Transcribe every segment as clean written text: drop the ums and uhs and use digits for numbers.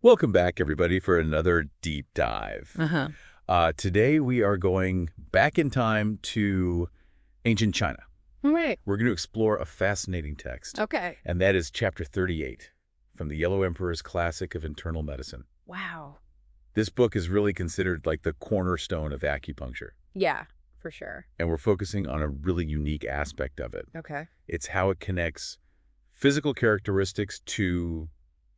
Welcome back, everybody, for another deep dive. Uh-huh. Today, we are going back in time to ancient China. Right. We're going to explore a fascinating text, Okay. and that is Chapter 38 from the Yellow Emperor's Classic of Internal Medicine. Wow. This book is really considered like the cornerstone of acupuncture, Yeah, for sure. and we're focusing on a really unique aspect of it. Okay. It's how it connects physical characteristics to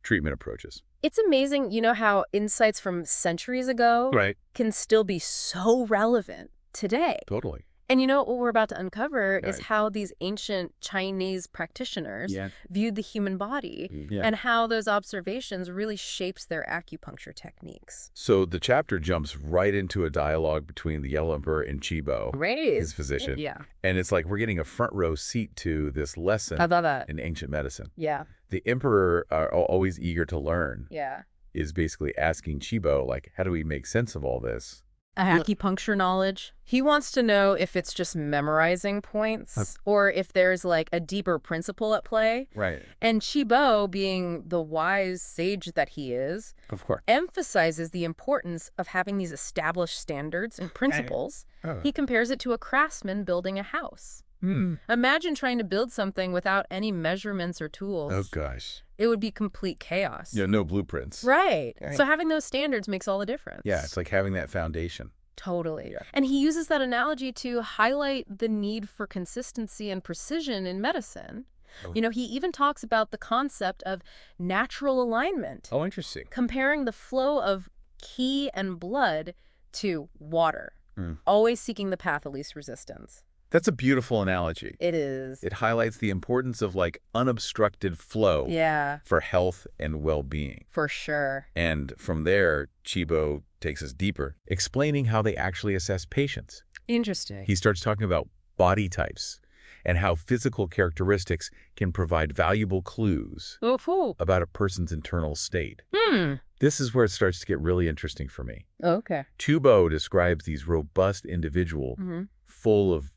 treatment approaches. It's amazing, how insights from centuries ago Right. can still be so relevant today. Totally. And what we're about to uncover is Right. how these ancient Chinese practitioners Yeah. viewed the human body Yeah. and how those observations really shapes their acupuncture techniques. So the chapter jumps right into a dialogue between the Yellow Emperor and Chibo, Right. his physician. Yeah. And it's like we're getting a front row seat to this lesson I love that. in ancient medicine. Yeah. The emperor, always eager to learn, Yeah. is basically asking Chibo, like, how do we make sense of all this? Acupuncture knowledge. He wants to know if it's just memorizing points or if there's like a deeper principle at play. Right. And Chibo, being the wise sage that he is, Of course. emphasizes the importance of having these established standards and principles. Oh. He compares it to a craftsman building a house. Hmm. Imagine trying to build something without any measurements or tools. Oh, gosh. It would be complete chaos. Yeah, no blueprints. Right. Right. So having those standards makes all the difference. Yeah, it's like having that foundation. Totally. Yeah. And he uses that analogy to highlight the need for consistency and precision in medicine. Oh. He even talks about the concept of natural alignment, Oh, interesting. comparing the flow of qi and blood to water, Mm. always seeking the path of least resistance. That's a beautiful analogy. It is. It highlights the importance of like unobstructed flow Yeah, for health and well-being. for sure. And from there, Chibo takes us deeper, explaining how they actually assess patients. Interesting. He starts talking about body types and how physical characteristics can provide valuable clues Oh, about a person's internal state. hmm. This is where it starts to get really interesting for me. Okay. Chibo describes these robust individuals Mm-hmm. full of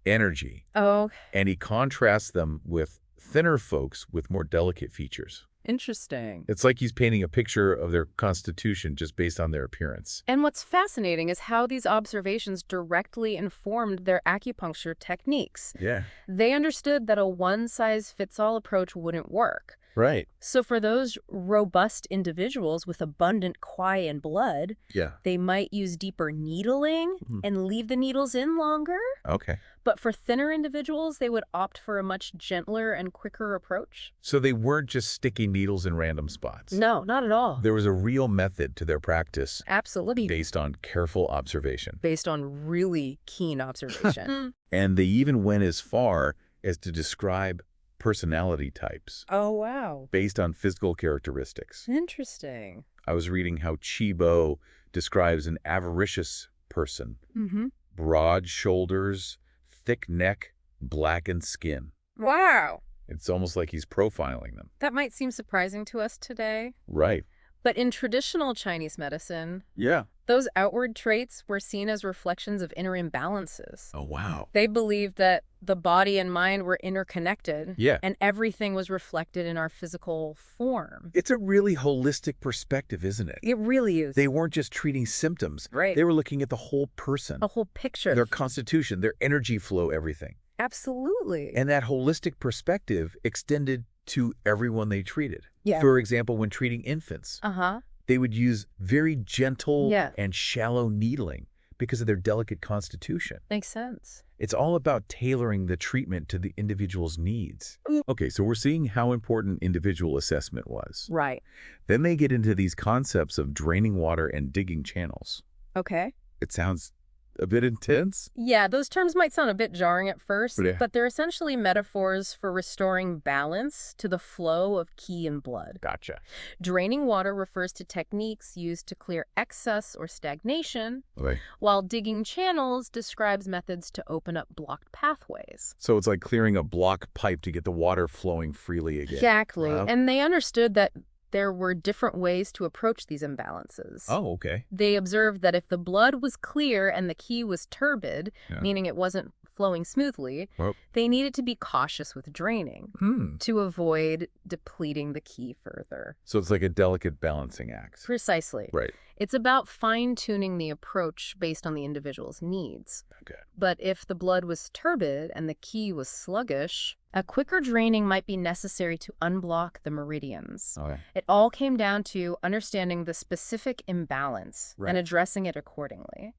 energy, Oh, and he contrasts them with thinner folks with more delicate features. interesting. It's like he's painting a picture of their constitution just based on their appearance. And what's fascinating is how these observations directly informed their acupuncture techniques. Yeah. They understood that a one-size-fits-all approach wouldn't work. Right. So for those robust individuals with abundant qi and blood, Yeah. they might use deeper needling Mhm. and leave the needles in longer. Okay. But for thinner individuals, they would opt for a much gentler and quicker approach. So they weren't just sticking needles in random spots. No, not at all. There was a real method to their practice Absolutely. based on careful observation. Based on really keen observation. And they even went as far as to describe personality types Oh, wow. based on physical characteristics. Interesting. I was reading how Chibo describes an avaricious person. Mm-hmm. Broad shoulders, thick neck, blackened skin. Wow. It's almost like he's profiling them. That might seem surprising to us today. Right. But in traditional Chinese medicine, Yeah. those outward traits were seen as reflections of inner imbalances. Oh, wow. They believed that the body and mind were interconnected, Yeah. and everything was reflected in our physical form. It's a really holistic perspective, isn't it? It really is. They weren't just treating symptoms. Right. They were looking at the whole person, A whole picture. their constitution, their energy flow, everything. Absolutely. And that holistic perspective extended to everyone they treated. Yeah. For example, when treating infants, Uh-huh. they would use very gentle Yeah. and shallow needling because of their delicate constitution. Makes sense. It's all about tailoring the treatment to the individual's needs. Okay, so we're seeing how important individual assessment was. Right. Then they get into these concepts of draining water and digging channels. Okay. It sounds a bit intense. Yeah, those terms might sound a bit jarring at first, Yeah. but they're essentially metaphors for restoring balance to the flow of qi and blood. Gotcha. Draining water refers to techniques used to clear excess or stagnation, Okay. while digging channels describes methods to open up blocked pathways. So it's like clearing a block pipe to get the water flowing freely again. Exactly. Wow. And they understood that there were different ways to approach these imbalances. Oh, okay. They observed that if the blood was clear and the qi was turbid, Yeah. meaning it wasn't flowing smoothly, Well, they needed to be cautious with draining to avoid depleting the qi further. so it's like a delicate balancing act. Precisely. Right. It's about fine-tuning the approach based on the individual's needs. Okay. But if the blood was turbid and the qi was sluggish, a quicker draining might be necessary to unblock the meridians. Okay. It all came down to understanding the specific imbalance Right. and addressing it accordingly.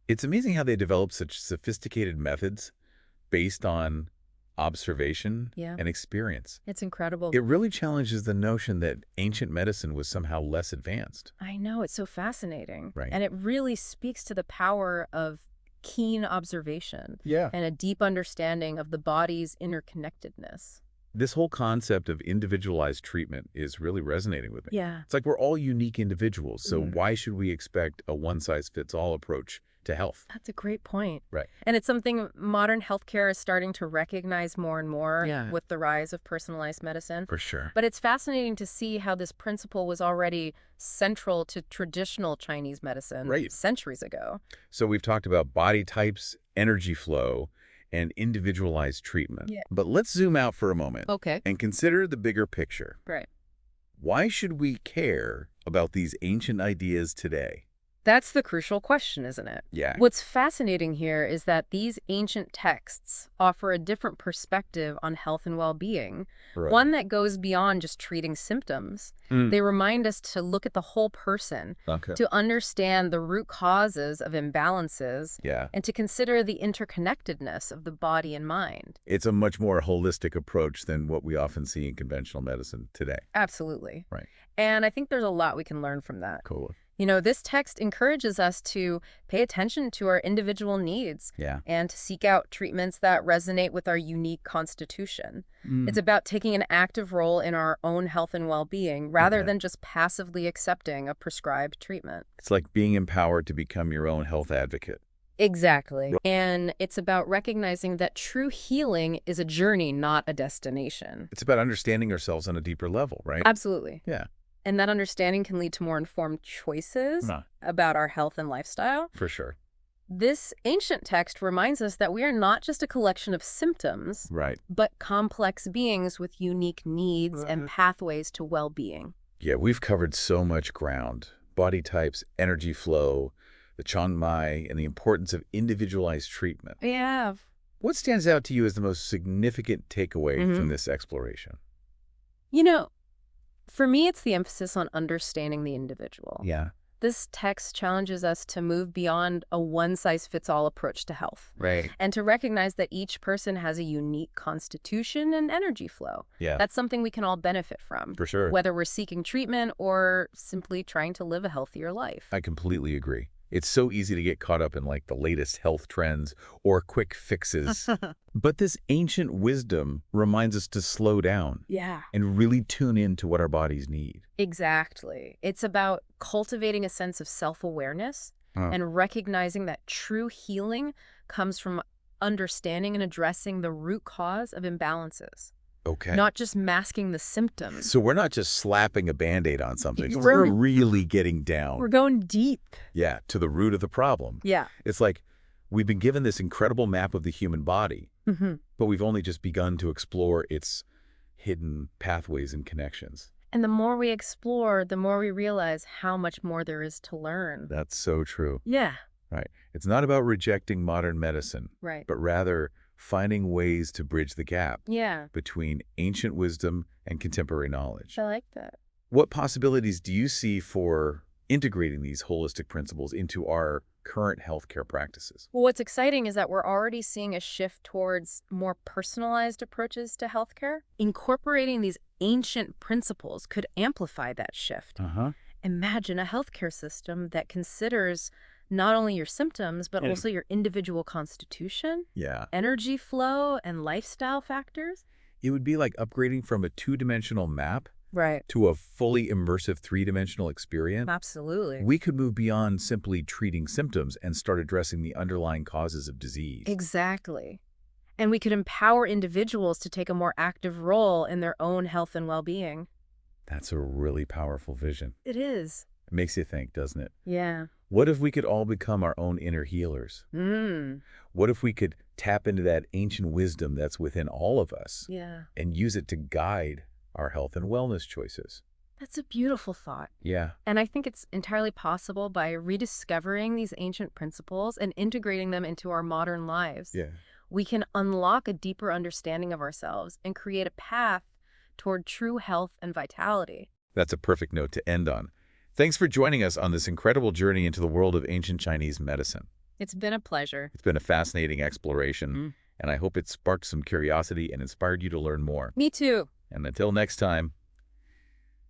It's amazing how they develop such sophisticated methods based on observation Yeah. and experience. It's incredible. It really challenges the notion that ancient medicine was somehow less advanced. I know, it's so fascinating. Right. And it really speaks to the power of keen observation Yeah. and a deep understanding of the body's interconnectedness. This whole concept of individualized treatment is really resonating with me. Yeah. It's like we're all unique individuals, so why should we expect a one-size-fits-all approach to health? That's a great point. Right. And it's something modern healthcare is starting to recognize more and more Yeah. with the rise of personalized medicine. For sure. But it's fascinating to see how this principle was already central to traditional Chinese medicine Right. centuries ago. So we've talked about body types, energy flow, and individualized treatment. Yeah. But let's zoom out for a moment Okay. and consider the bigger picture. Right. Why should we care about these ancient ideas today? That's the crucial question, isn't it? Yeah. What's fascinating here is that these ancient texts offer a different perspective on health and well-being, Right. one that goes beyond just treating symptoms. They remind us to look at the whole person, Okay. to understand the root causes of imbalances, Yeah. and to consider the interconnectedness of the body and mind. It's a much more holistic approach than what we often see in conventional medicine today. Absolutely. Right. And I think there's a lot we can learn from that. Cool. You know, this text encourages us to pay attention to our individual needs Yeah. and to seek out treatments that resonate with our unique constitution. It's about taking an active role in our own health and well-being rather Okay. than just passively accepting a prescribed treatment. It's like being empowered to become your own health advocate. Exactly. And it's about recognizing that true healing is a journey, not a destination. It's about understanding ourselves on a deeper level, right? Absolutely. Yeah, And that understanding can lead to more informed choices Huh. about our health and lifestyle. for sure. This ancient text reminds us that we are not just a collection of symptoms, Right. but complex beings with unique needs and pathways to well-being. Yeah, we've covered so much ground. Body types, energy flow, the Chiang Mai, and the importance of individualized treatment. Yeah. What stands out to you as the most significant takeaway from this exploration? You know, for me, it's the emphasis on understanding the individual. Yeah. This text challenges us to move beyond a one-size-fits-all approach to health Right. and to recognize that each person has a unique constitution and energy flow. Yeah, That's something we can all benefit from, for sure. whether we're seeking treatment or simply trying to live a healthier life. I completely agree. It's so easy to get caught up in like the latest health trends or quick fixes. But this ancient wisdom reminds us to slow down Yeah. and really tune in to what our bodies need. Exactly. It's about cultivating a sense of self-awareness and recognizing that true healing comes from understanding and addressing the root cause of imbalances, Okay. not just masking the symptoms. So we're not just slapping a Band-Aid on something. Right. We're really getting down. We're going deep. Yeah, to the root of the problem. Yeah. It's like we've been given this incredible map of the human body, but we've only just begun to explore its hidden pathways and connections. And the more we explore, the more we realize how much more there is to learn. That's so true. Yeah. Right. It's not about rejecting modern medicine, Right. but rather finding ways to bridge the gap Yeah. between ancient wisdom and contemporary knowledge. I like that. What possibilities do you see for integrating these holistic principles into our current healthcare practices? Well, what's exciting is that we're already seeing a shift towards more personalized approaches to healthcare. Incorporating these ancient principles could amplify that shift. Imagine a healthcare system that considers not only your symptoms, but also your individual constitution, Yeah. energy flow, and lifestyle factors. It would be like upgrading from a two-dimensional map Right. to a fully immersive three-dimensional experience. Absolutely. We could move beyond simply treating symptoms and start addressing the underlying causes of disease. Exactly. And we could empower individuals to take a more active role in their own health and well-being. That's a really powerful vision. It is. It makes you think, doesn't it? Yeah. What if we could all become our own inner healers? What if we could tap into that ancient wisdom that's within all of us Yeah. and use it to guide our health and wellness choices. That's a beautiful thought. Yeah. And I think it's entirely possible by rediscovering these ancient principles and integrating them into our modern lives. Yeah. We can unlock a deeper understanding of ourselves and create a path toward true health and vitality. That's a perfect note to end on. Thanks for joining us on this incredible journey into the world of ancient Chinese medicine. It's been a pleasure. It's been a fascinating exploration, and I hope it sparked some curiosity and inspired you to learn more. Me too. And until next time,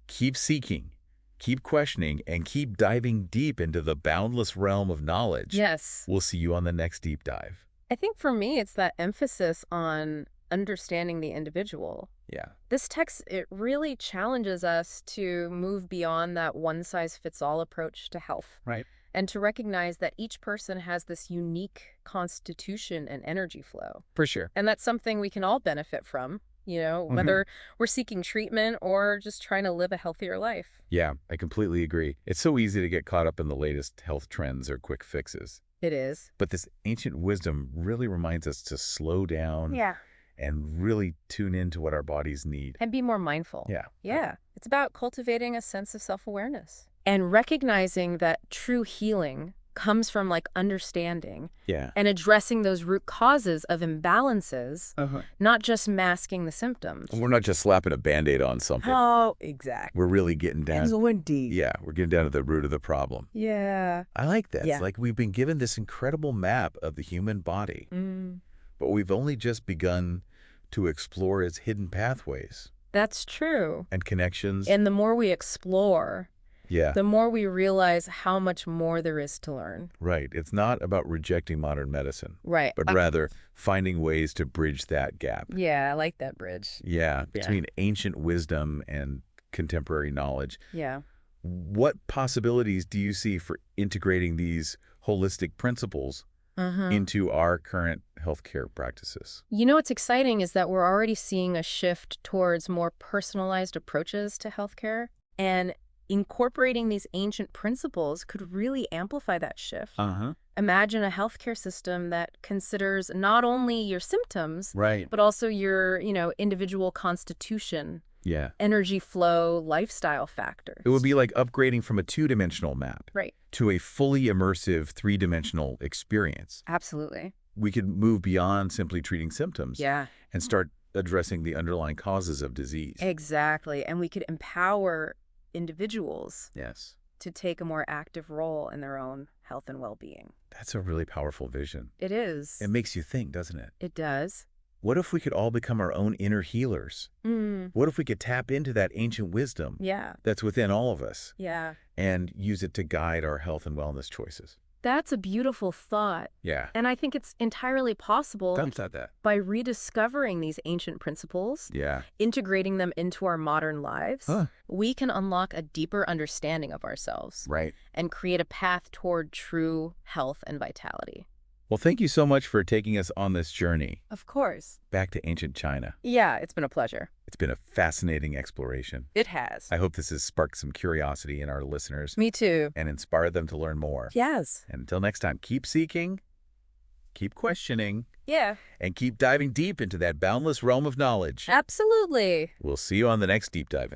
keep seeking, keep questioning, and keep diving deep into the boundless realm of knowledge. Yes. We'll see you on the next deep dive. I think for me, it's that emphasis on understanding the individual. Yeah. This text, it really challenges us to move beyond that one-size-fits-all approach to health. Right. And to recognize that each person has this unique constitution and energy flow. For sure. And that's something we can all benefit from, whether we're seeking treatment or just trying to live a healthier life. Yeah, I completely agree. It's so easy to get caught up in the latest health trends or quick fixes. It is. But this ancient wisdom really reminds us to slow down and really tune into what our bodies need. And be more mindful. Yeah. Yeah. It's about cultivating a sense of self-awareness. And recognizing that true healing comes from understanding and addressing those root causes of imbalances, not just masking the symptoms. We're not just slapping a Band-Aid on something. Oh, exactly. We're really getting down. Indeed. Yeah, we're getting down to the root of the problem. Yeah. I like that. Yeah. It's like we've been given this incredible map of the human body, but we've only just begun to explore its hidden pathways. That's true. And connections. And the more we explore, the more we realize how much more there is to learn. Right. It's not about rejecting modern medicine. Right. But rather finding ways to bridge that gap. Yeah, I like that bridge. Yeah, between ancient wisdom and contemporary knowledge. Yeah. What possibilities do you see for integrating these holistic principles into our current healthcare practices? What's exciting is that we're already seeing a shift towards more personalized approaches to healthcare. And incorporating these ancient principles could really amplify that shift. Imagine a healthcare system that considers not only your symptoms, but also your, individual constitution, energy flow, lifestyle factors. It would be like upgrading from a two-dimensional map to a fully immersive three-dimensional experience. Absolutely. We could move beyond simply treating symptoms and start addressing the underlying causes of disease. Exactly. And we could empower individuals to take a more active role in their own health and well-being. That's a really powerful vision. It is. It makes you think, doesn't it? It does. What if we could all become our own inner healers? What if we could tap into that ancient wisdom that's within all of us and use it to guide our health and wellness choices? That's a beautiful thought. Yeah. And I think it's entirely possible that. by rediscovering these ancient principles, integrating them into our modern lives, we can unlock a deeper understanding of ourselves and create a path toward true health and vitality. Well, thank you so much for taking us on this journey. Of course. Back to ancient China. Yeah, it's been a pleasure. It's been a fascinating exploration. It has. I hope this has sparked some curiosity in our listeners. Me too. And inspired them to learn more. Yes. And until next time, keep seeking, keep questioning, and keep diving deep into that boundless realm of knowledge. Absolutely. We'll see you on the next Deep Dive.